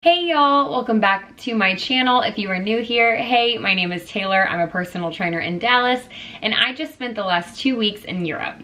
Hey y'all, welcome back to my channel. If you are new here, hey, my name is Taylor. I'm a personal trainer in Dallas, and I just spent the last 2 weeks in Europe.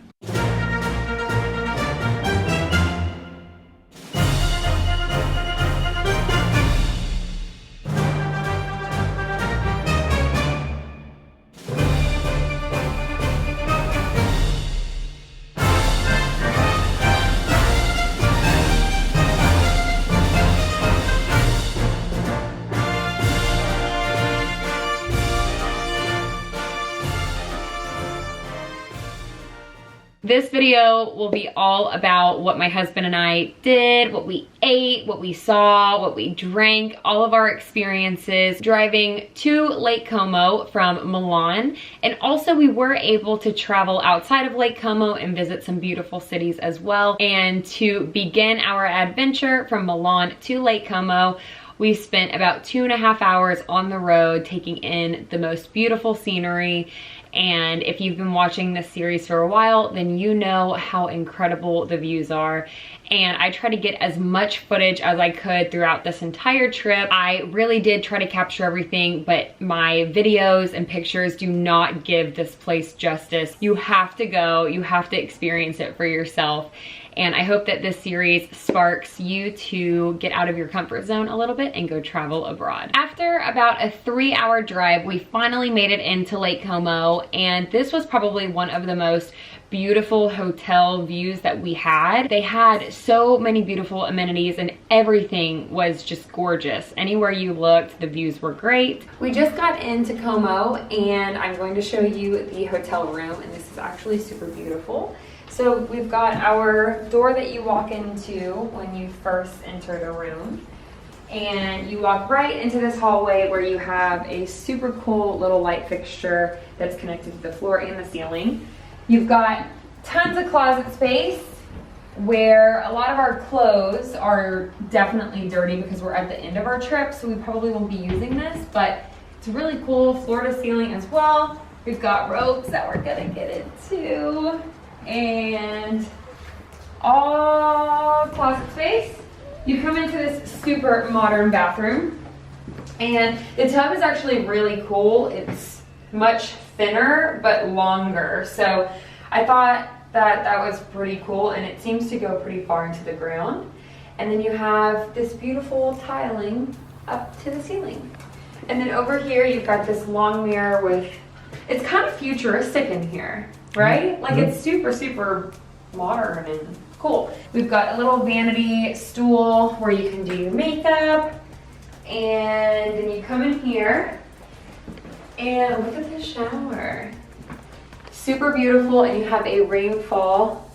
This video will be all about what my husband and I did, what we ate, what we saw, what we drank, all of our experiences driving to Lake Como from Milan. And also we were able to travel outside of Lake Como and visit some beautiful cities as well. And to begin our adventure from Milan to Lake Como, we spent about 2.5 hours on the road taking in the most beautiful scenery. And if you've been watching this series for a while, then you know how incredible the views are. And I tried to get as much footage as I could throughout this entire trip. I really did try to capture everything, but my videos and pictures do not give this place justice. You have to go, you have to experience it for yourself. And I hope that this series sparks you to get out of your comfort zone a little bit and go travel abroad. After about a 3-hour drive, we finally made it into Lake Como, and this was probably one of the most beautiful hotel views that we had. They had so many beautiful amenities and everything was just gorgeous. Anywhere you looked, the views were great. We just got into Como and I'm going to show you the hotel room, and this is actually super beautiful. So we've got our door that you walk into when you first enter the room, and you walk right into this hallway where you have a super cool little light fixture that's connected to the floor and the ceiling. You've got tons of closet space where a lot of our clothes are definitely dirty because we're at the end of our trip, so we probably won't be using this, but it's really cool, floor to ceiling as well. We've got robes that we're gonna get into, and all closet space. You come into this super modern bathroom, and the tub is actually really cool. It's much thinner but longer, so I thought that was pretty cool, and it seems to go pretty far into the ground. And then you have this beautiful tiling up to the ceiling, and then over here you've got this long mirror with, it's kind of futuristic in here, right? Like it's super modern and cool. We've got a little vanity stool where you can do your makeup, and then you come in here and look at this shower. Super beautiful, and you have a rainfall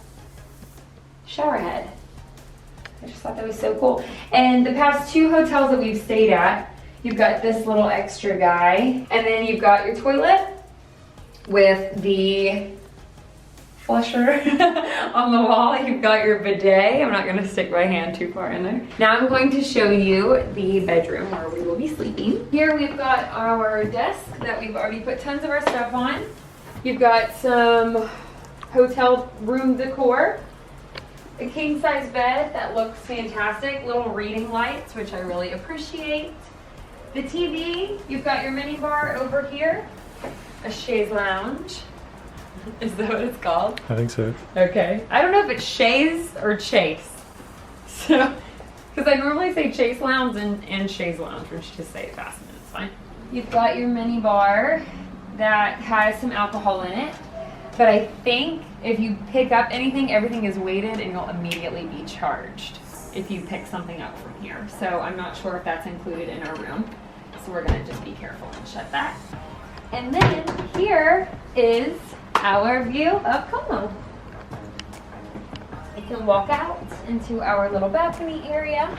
shower head. I just thought that was so cool. And the past 2 hotels that we've stayed at, you've got this little extra guy, and then you've got your toilet with the flusher on the wall. You've got your bidet. I'm not gonna stick my hand too far in there. Now I'm going to show you the bedroom where we will be sleeping. Here we've got our desk that we've already put tons of our stuff on. You've got some hotel room decor, a king size bed that looks fantastic, little reading lights, which I really appreciate. The TV, you've got your mini bar over here, a chaise lounge. Is that what it's called? I think so. Okay. I don't know if it's chaise or chase. So, because I normally say chase lounge and chaise lounge, which just say it fast and it's fine. You've got your mini bar that has some alcohol in it, but I think if you pick up anything, everything is weighted and you'll immediately be charged if you pick something up from here. So I'm not sure if that's included in our room. So we're gonna just be careful and shut that. And then here is our view of Como. I can walk out into our little balcony area.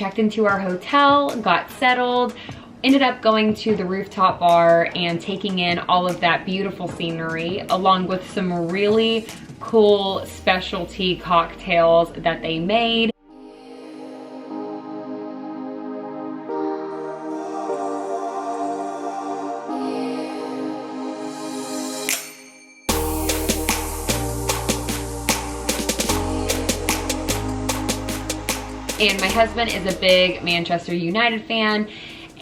checked into our hotel, got settled, ended up going to the rooftop bar and taking in all of that beautiful scenery, along with some really cool specialty cocktails that they made. And my husband is a big Manchester United fan,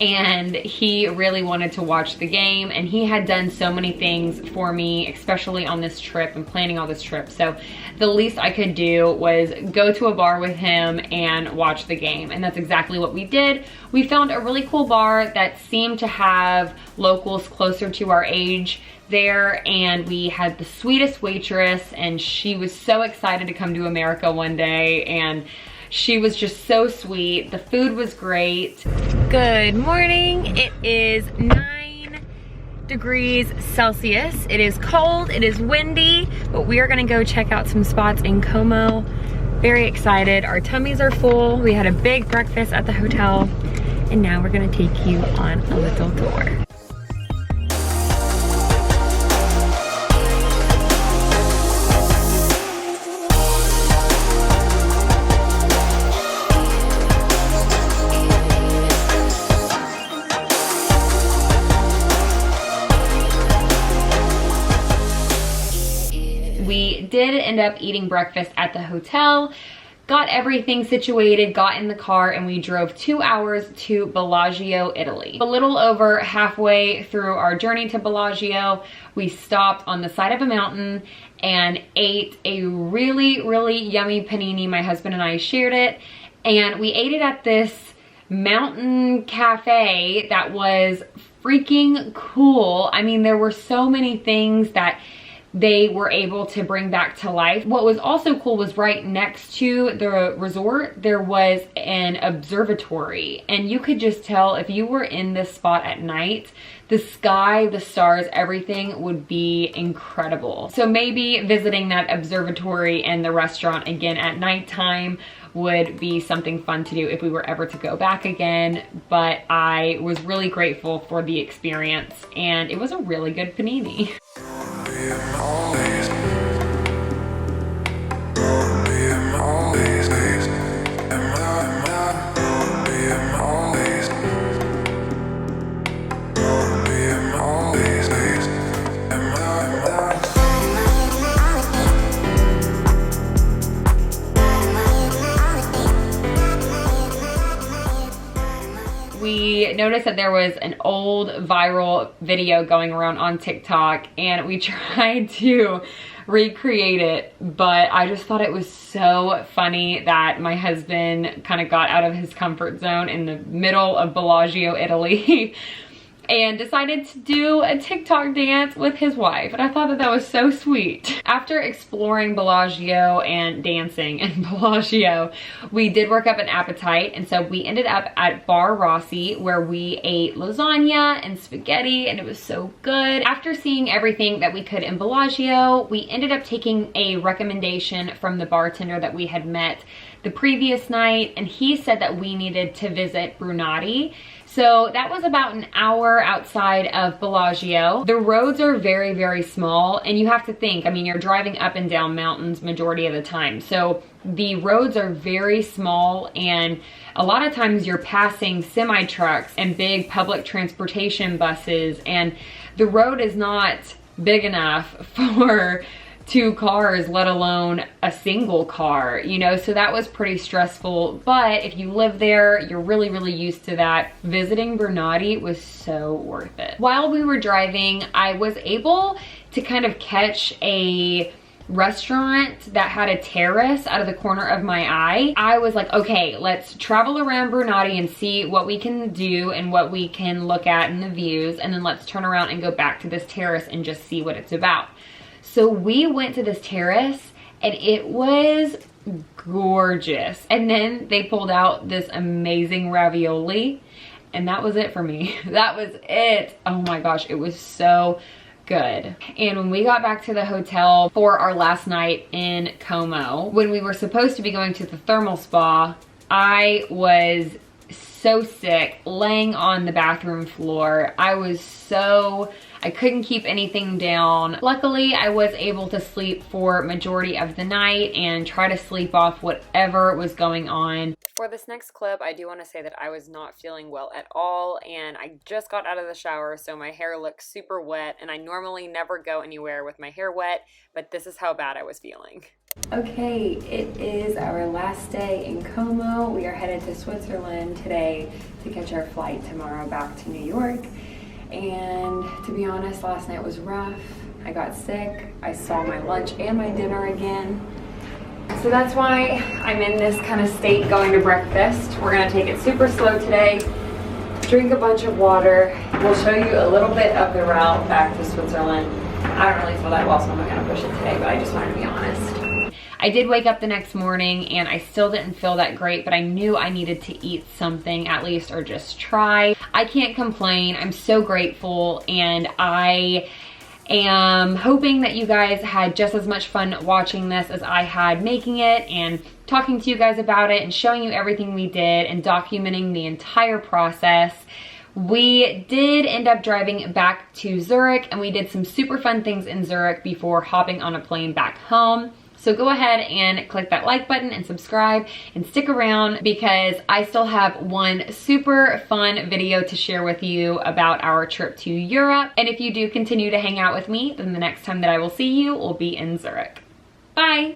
and he really wanted to watch the game, and he had done so many things for me, especially on this trip and planning all this trip. So the least I could do was go to a bar with him and watch the game, and that's exactly what we did. We found a really cool bar that seemed to have locals closer to our age there, and we had the sweetest waitress, and she was so excited to come to America one day, and she was just so sweet. The food was great. Good morning. It is 9 degrees Celsius. It is cold, it is windy, but we are gonna go check out some spots in Como. Very excited. Our tummies are full. We had a big breakfast at the hotel, and now we're gonna take you on a little tour. We did end up eating breakfast at the hotel, got everything situated, got in the car, and we drove 2 hours to Bellagio, Italy. A little over halfway through our journey to Bellagio, we stopped on the side of a mountain and ate a really, really yummy panini. My husband and I shared it, and we ate it at this mountain cafe that was freaking cool. I mean, there were so many things that they were able to bring back to life. What was also cool was right next to the resort, there was an observatory, and you could just tell if you were in this spot at night, the sky, the stars, everything would be incredible. So maybe visiting that observatory and the restaurant again at nighttime would be something fun to do if we were ever to go back again. But I was really grateful for the experience, and it was a really good panini. We noticed that there was an old viral video going around on TikTok, and we tried to recreate it, but I just thought it was so funny that my husband kind of got out of his comfort zone in the middle of Bellagio, Italy and decided to do a TikTok dance with his wife, and I thought that that was so sweet. After exploring Bellagio and dancing in Bellagio, we did work up an appetite, and so we ended up at Bar Rossi, where we ate lasagna and spaghetti, and it was so good. After seeing everything that we could in Bellagio, we ended up taking a recommendation from the bartender that we had met the previous night, and he said that we needed to visit Brunati. So that was about an hour outside of Bellagio. The roads are very, very small, and you have to think, I mean, you're driving up and down mountains majority of the time. So the roads are very small, and a lot of times you're passing semi-trucks and big public transportation buses, and the road is not big enough for 2 cars, let alone a single car, you know, so that was pretty stressful. But if you live there, you're really, really used to that. Visiting Brunati was so worth it. While we were driving, I was able to kind of catch a restaurant that had a terrace out of the corner of my eye. I was like, okay, let's travel around Brunati and see what we can do and what we can look at in the views, and then let's turn around and go back to this terrace and just see what it's about. So we went to this terrace, and it was gorgeous. And then they pulled out this amazing ravioli, and that was it for me. That was it. Oh my gosh, it was so good. And when we got back to the hotel for our last night in Como, when we were supposed to be going to the thermal spa, I was so sick, laying on the bathroom floor. I couldn't keep anything down. Luckily, I was able to sleep for majority of the night and try to sleep off whatever was going on. For this next clip, I do want to say that I was not feeling well at all, and I just got out of the shower, so my hair looks super wet, and I normally never go anywhere with my hair wet, but this is how bad I was feeling. Okay, it is our last day in Como. We are headed to Switzerland today to catch our flight tomorrow back to New York. And to be honest, last night was rough. I got sick. I saw my lunch and my dinner again. So that's why I'm in this kind of state going to breakfast. We're gonna take it super slow today, drink a bunch of water. We'll show you a little bit of the route back to Switzerland. I don't really feel that well, so I'm not gonna push it today, but I just wanted to be honest. I did wake up the next morning and I still didn't feel that great, but I knew I needed to eat something at least, or just try. I can't complain. I'm so grateful, and I am hoping that you guys had just as much fun watching this as I had making it and talking to you guys about it and showing you everything we did and documenting the entire process. We did end up driving back to Zurich, and we did some super fun things in Zurich before hopping on a plane back home. So go ahead and click that like button and subscribe and stick around, because I still have one super fun video to share with you about our trip to Europe. And if you do continue to hang out with me, then the next time that I will see you will be in Zurich. Bye.